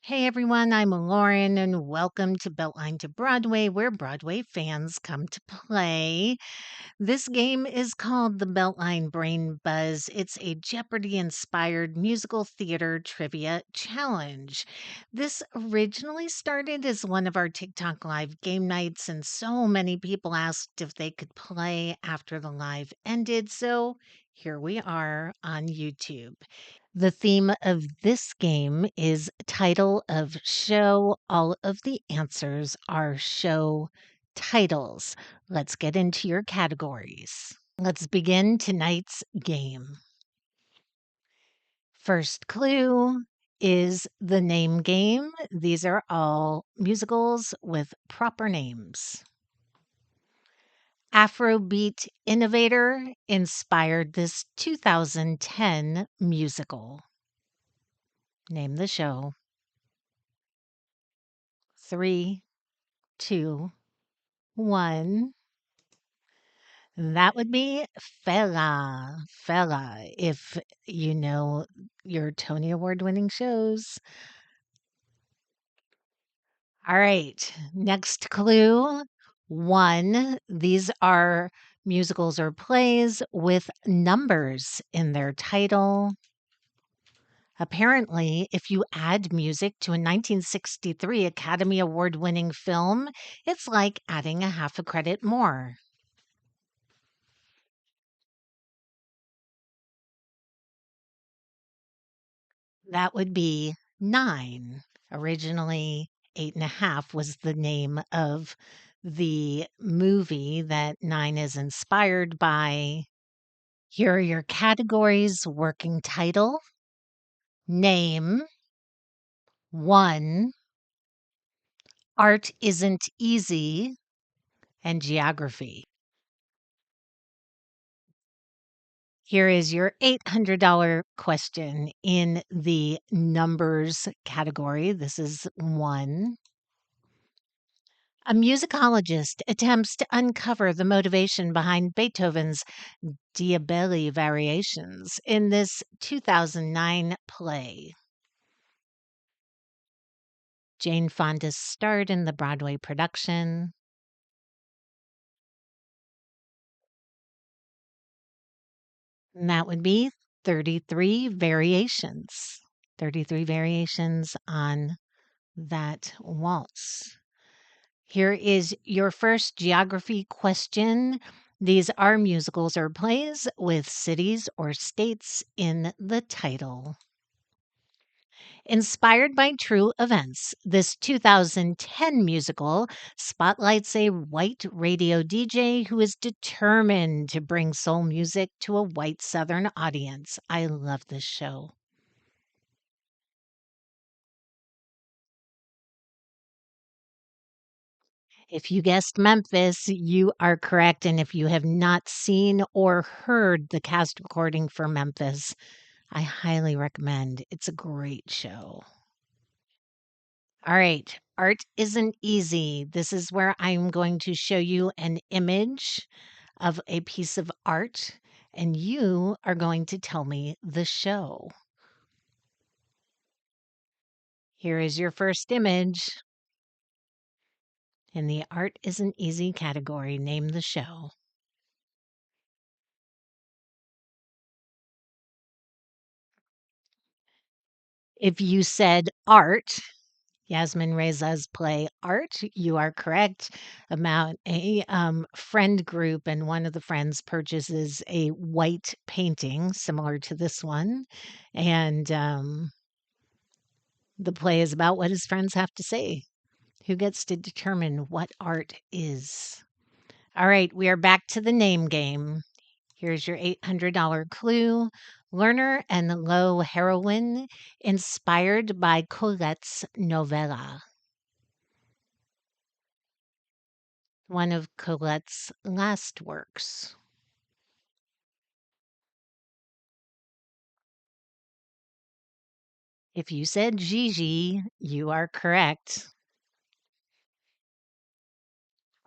Hey everyone, I'm Lauren, and welcome to Beltline to Broadway, where Broadway fans come to play. This game is called the Beltline Brain Buzz. It's a Jeopardy inspired musical theater trivia challenge. This originally started as one of our TikTok live game nights, and so many people asked if they could play after the live ended. So here we are on YouTube. The theme of this game is title of show. All of the answers are show titles. Let's get into your categories. Let's begin tonight's game. First clue is the name game. These are all musicals with proper names. Afrobeat innovator inspired this 2010 musical. Name the show. 3, 2, 1. That would be Fela. Fela, if you know your Tony Award winning shows. All right. Next clue 1. These are musicals or plays with numbers in their title. Apparently, if you add music to a 1963 Academy Award winning film, it's like adding a half a credit more. That would be 9. Originally, 8.5 was the name of the movie that 9 is inspired by. Here are your categories: working title, name, 1, art isn't easy, and geography. Here is your $800 question in the numbers category. This is 1. A musicologist attempts to uncover the motivation behind Beethoven's Diabelli variations in this 2009 play. Jane Fonda starred in the Broadway production. And that would be 33 variations. 33 variations on that waltz. Here is your first geography question. These are musicals or plays with cities or states in the title. Inspired by true events, this 2010 musical spotlights a white radio DJ who is determined to bring soul music to a white Southern audience. I love this show. If you guessed Memphis, you are correct. And if you have not seen or heard the cast recording for Memphis, I highly recommend. It's a great show. All right. Art isn't easy. This is where I'm going to show you an image of a piece of art, and you are going to tell me the show. Here is your first image in the art isn't easy category. Name the show. If you said art, Yasmin Reza's play Art, you are correct. About a friend group, and one of the friends purchases a white painting similar to this one. And the play is about what his friends have to say. Who gets to determine what art is? All right, we are back to the name game. Here's your $800 clue. Learner and low heroine inspired by Colette's novella. One of Colette's last works. If you said Gigi, you are correct.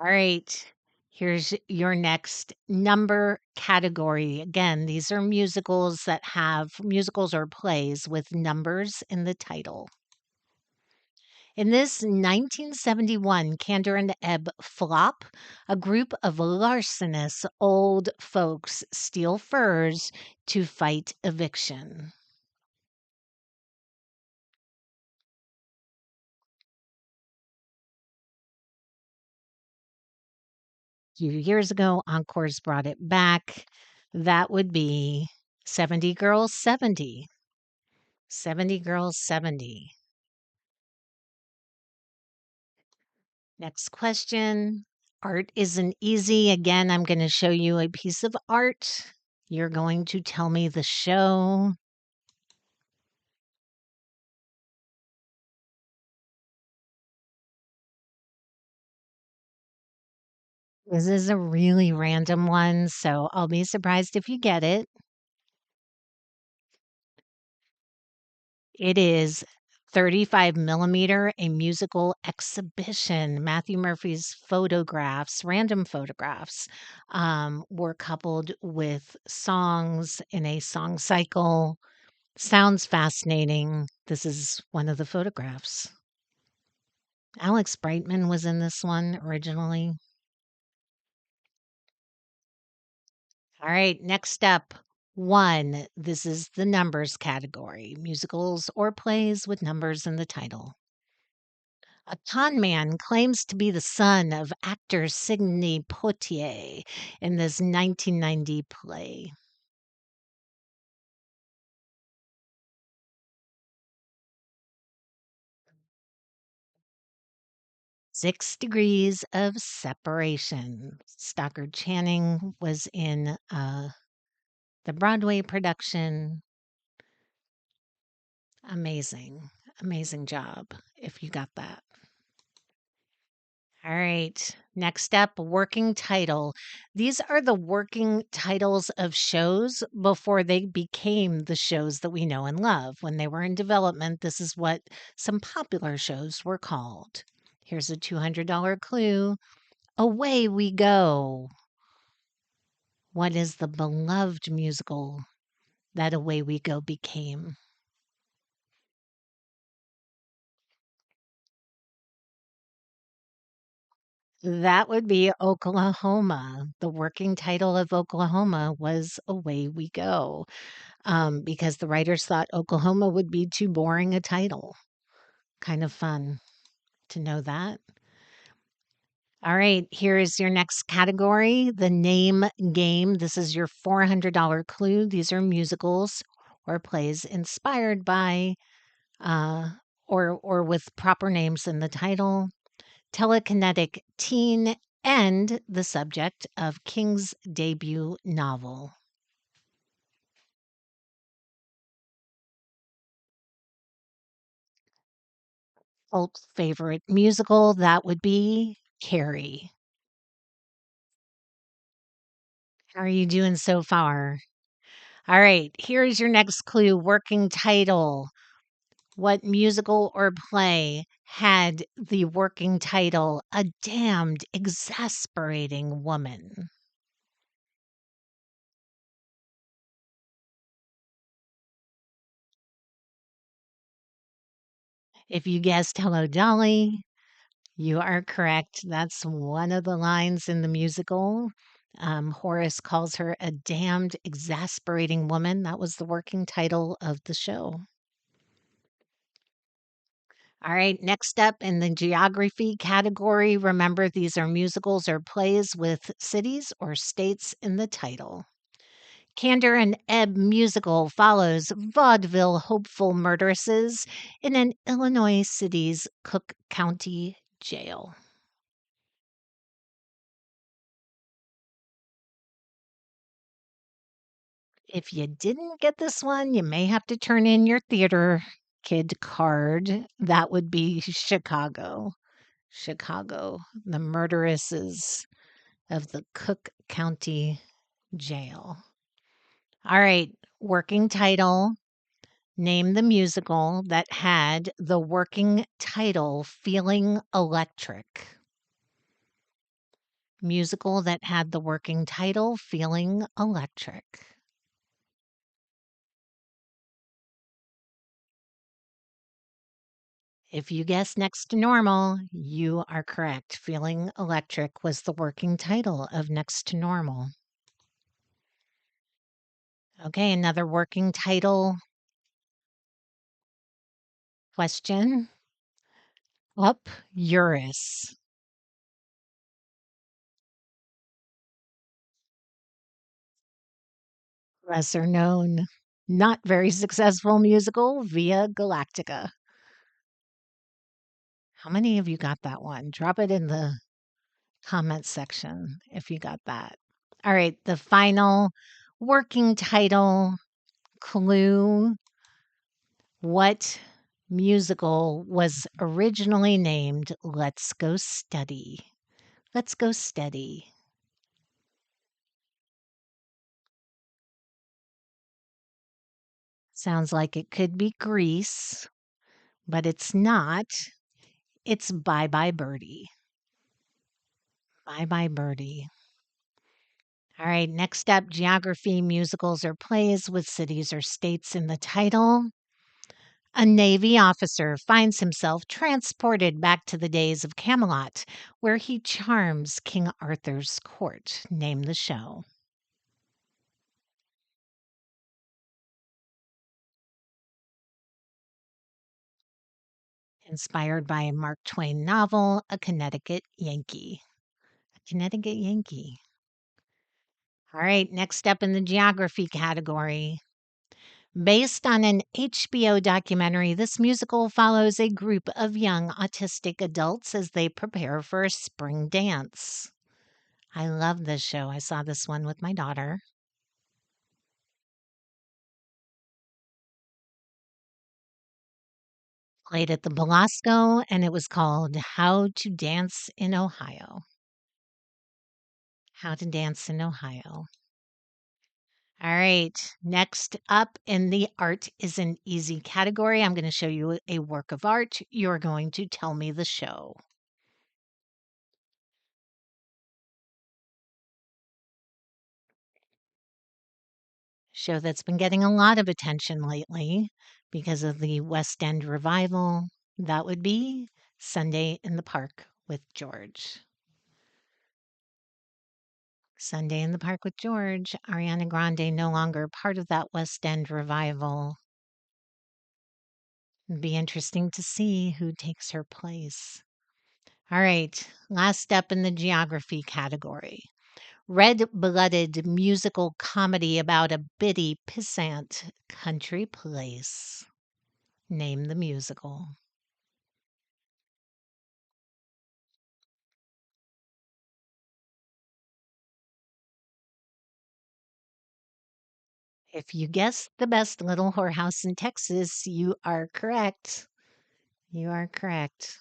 All right. Here's your next number category. Again, these are musicals that have musicals or plays with numbers in the title. In this 1971 Candor and Ebb flop, a group of larcenous old folks steal furs to fight eviction. A few years ago, Encore's brought it back. That would be 70 Girls 70. 70 Girls 70. Next question. Art isn't easy. Again, I'm going to show you a piece of art. You're going to tell me the show. This is a really random one, so I'll be surprised if you get it. It is 35 millimeter, a musical exhibition. Matthew Murphy's photographs, random photographs, were coupled with songs in a song cycle. Sounds fascinating. This is one of the photographs. Alex Brightman was in this one originally. All right, next up. One, this is the numbers category musicals or plays with numbers in the title. A con man claims to be the son of actor Sidney Poitier in this 1990 play. 6 Degrees of Separation. Stockard Channing was in the Broadway production. Amazing, amazing job if you got that. All right. Next up, working title. These are the working titles of shows before they became the shows that we know and love. When they were in development, this is what some popular shows were called. Here's a $200 clue. Away We Go. What is the beloved musical that Away We Go became? That would be Oklahoma. The working title of Oklahoma was Away We Go. Because the writers thought Oklahoma would be too boring a title. Kind of fun to know that. All right, here is your next category the name game. This is your $400 clue. These are musicals or plays inspired by or with proper names in the title. Telekinetic Teen and the subject of King's debut novel. Cult favorite musical, that would be Carrie. How are you doing so far? All right, here's your next clue working title. What musical or play had the working title A Damned Exasperating Woman? If you guessed Hello Dolly, you are correct. That's one of the lines in the musical. Horace calls her a damned exasperating woman. That was the working title of the show. All right, next up in the geography category, remember these are musicals or plays with cities or states in the title. Candor and Ebb musical follows vaudeville hopeful murderesses in an Illinois city's Cook County jail. If you didn't get this one, you may have to turn in your theater kid card. That would be Chicago. Chicago, the murderesses of the Cook County Jail. All right, working title. Name the musical that had the working title Feeling Electric. Musical that had the working title Feeling Electric. If you guessed Next to Normal, you are correct. Feeling Electric was the working title of Next to Normal. Okay, another working title question. Up Eurus. Lesser known, not very successful musical, Via Galactica. How many of you got that one? Drop it in the comment section if you got that. All right, the final working title clue. What musical was originally named Let's Go Steady? Let's Go Steady. Sounds like it could be Grease, but it's not. It's Bye Bye Birdie. Bye Bye Birdie. All right, next up geography, musicals, or plays with cities or states in the title. A Navy officer finds himself transported back to the days of Camelot, where he charms King Arthur's court. Name the show. Inspired by a Mark Twain novel, A Connecticut Yankee. A Connecticut Yankee. All right, next up in the geography category. Based on an HBO documentary, this musical follows a group of young autistic adults as they prepare for a spring dance. I love this show. I saw this one with my daughter. Played at the Belasco, and it was called How to Dance in Ohio. How to Dance in Ohio. All right. Next up in the art is an easy category. I'm going to show you a work of art. You're going to tell me the show. Show that's been getting a lot of attention lately because of the West End revival. That would be Sunday in the Park with George. Sunday in the Park with George. Ariana Grande no longer part of that West End revival. It'd be interesting to see who takes her place. All right, last step in the geography category. Red-blooded musical comedy about a bitty, pissant country place. Name the musical. If you guessed the best little whorehouse in Texas, you are correct. You are correct.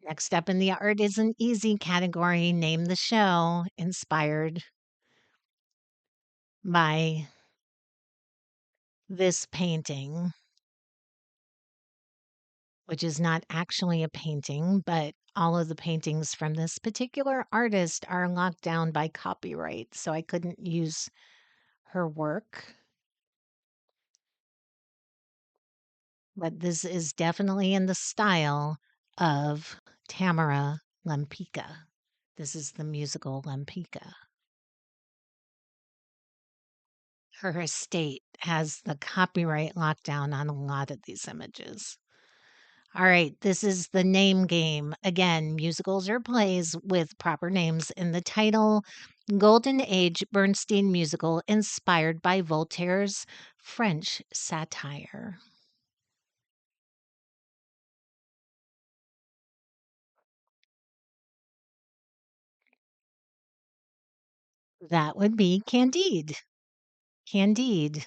Next up in the art is an easy category. Name the show inspired by this painting, which is not actually a painting, but all of the paintings from this particular artist are locked down by copyright, so I couldn't use her work. But this is definitely in the style of Tamara Lempicka. This is the musical Lempicka. Her estate has the copyright lockdown on a lot of these images. All right, this is the name game. Again, musicals or plays with proper names in the title. Golden Age Bernstein musical inspired by Voltaire's French satire. That would be Candide. Candide.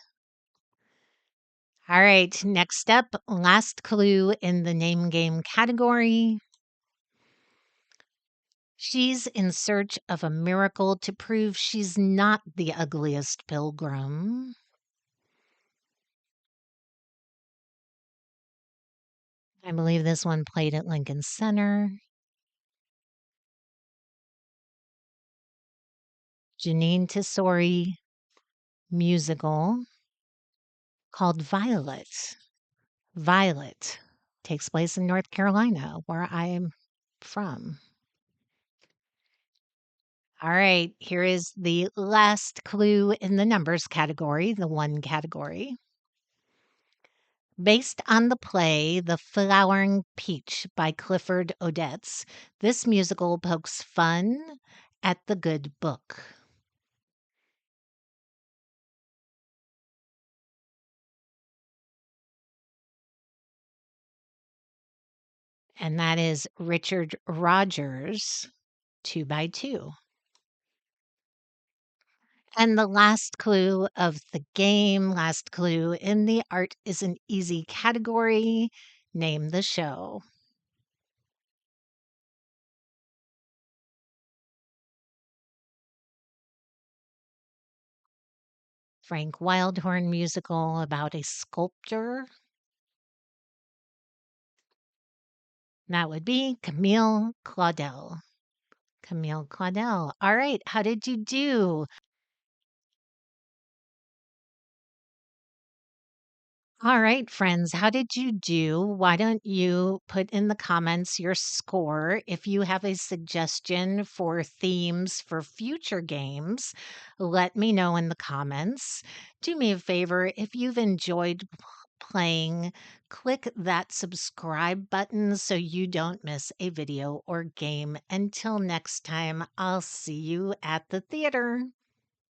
All right, next up, last clue in the name game category. She's in search of a miracle to prove she's not the ugliest pilgrim. I believe this one played at Lincoln Center. Janine Tesori musical called Violet. Violet takes place in North Carolina, where I'm from. All right, here is the last clue in the numbers category, the one category. Based on the play The Flowering Peach by Clifford Odets, this musical pokes fun at the good book. And that is Richard Rogers' 2 by 2. And the last clue of the game, last clue in the art is an easy category. Name the show. Frank Wildhorn musical about a sculptor. That would be Camille Claudel. Camille Claudel. All right, how did you do? All right, friends, how did you do? Why don't you put in the comments your score? If you have a suggestion for themes for future games, let me know in the comments. Do me a favor, if you've enjoyed playing, click that subscribe button so you don't miss a video or game. Until next time, I'll see you at the theater.